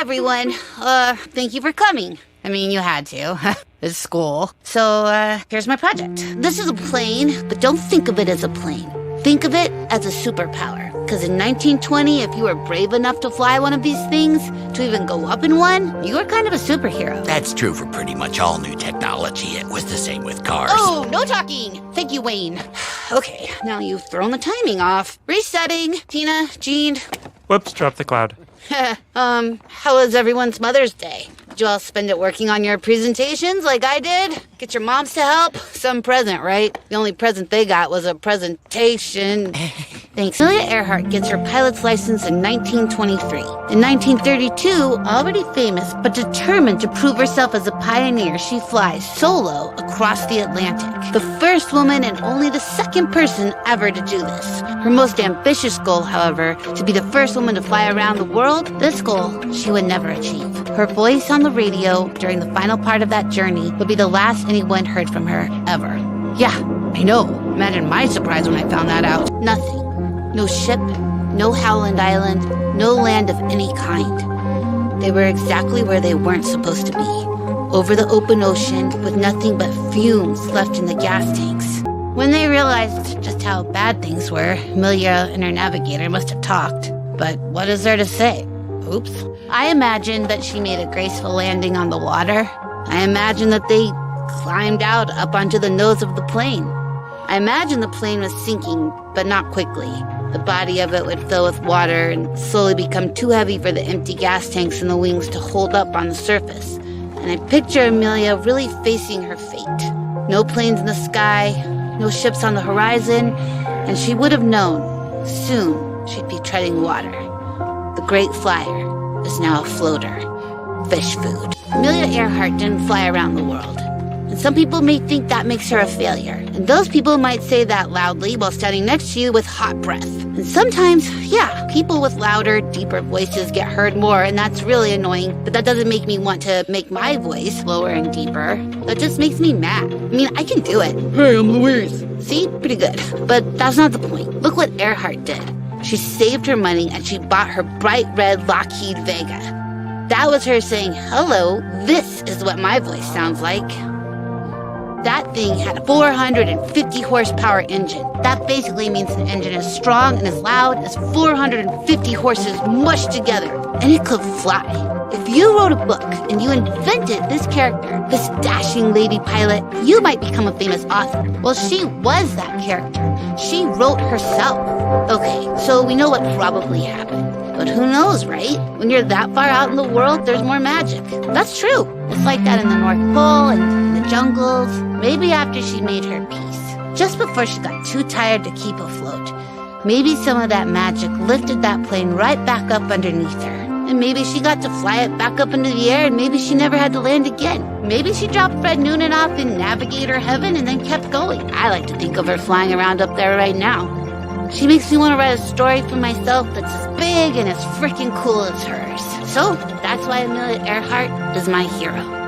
everyone. Thank you for coming. I mean, you had to. It's school. So, here's my project. This is a plane, but don't think of it as a plane. Think of it as a superpower. Because in 1920, if you were brave enough to fly one of these things, to even go up in one, you were kind of a superhero. That's true for pretty much all new technology. It was the same with cars. Oh, no talking. Thank you, Wayne. Okay, now you've thrown the timing off. Resetting. Tina, Jean. Whoops, dropped the cloud. How was everyone's Mother's Day? Did you all spend it working on your presentations like I did? Get your moms to help? Some present, right? The only present they got was a presentation. Thanks. Amelia Earhart gets her pilot's license in 1923. In 1932, already famous but determined to prove herself as a pioneer, she flies solo across the Atlantic. The first woman and only the second person ever to do this. Her most ambitious goal, however, to be the first woman to fly around the world, this goal she would never achieve. Her voice on the radio during the final part of that journey would be the last anyone heard from her ever. Yeah, I know. Imagine my surprise when I found that out. Nothing. No ship, no Howland Island, no land of any kind. They were exactly where they weren't supposed to be. Over the open ocean with nothing but fumes left in the gas tanks. When they realized just how bad things were, Amelia and her navigator must have talked. But what is there to say? Oops. I imagine that she made a graceful landing on the water. I imagine that they climbed out up onto the nose of the plane. I imagine the plane was sinking, but not quickly. The body of it would fill with water and slowly become too heavy for the empty gas tanks in the wings to hold up on the surface. And I picture Amelia really facing her fate. No planes in the sky, no ships on the horizon, and she would have known soon she'd be treading water. The great flyer is now a floater. Fish food. Amelia Earhart didn't fly around the world. And some people may think that makes her a failure. And those people might say that loudly while standing next to you with hot breath. And sometimes, yeah, people with louder, deeper voices get heard more, and that's really annoying. But that doesn't make me want to make my voice lower and deeper. That just makes me mad. I mean, I can do it. Hey, I'm Louise. See? Pretty good. But that's not the point. Look what Earhart did. She saved her money and she bought her bright red Lockheed Vega. That was her saying, hello, this is what my voice sounds like. That thing had a 450 horsepower engine. That basically means the engine is strong and as loud as 450 horses mushed together. And it could fly. If you wrote a book and you invented this character, this dashing lady pilot, you might become a famous author. Well, she was that character. She wrote herself. Okay, so we know what probably happened. But who knows, right? When you're that far out in the world, there's more magic. That's true. It's like that in the North Pole and in the jungles. Maybe after she made her peace, just before she got too tired to keep afloat, maybe some of that magic lifted that plane right back up underneath her. And maybe she got to fly it back up into the air, and maybe she never had to land again. Maybe she dropped Fred Noonan off in navigator heaven and then kept going. I like to think of her flying around up there right now. She makes me want to write a story for myself that's as big and as freaking cool as hers. So that's why Amelia Earhart is my hero.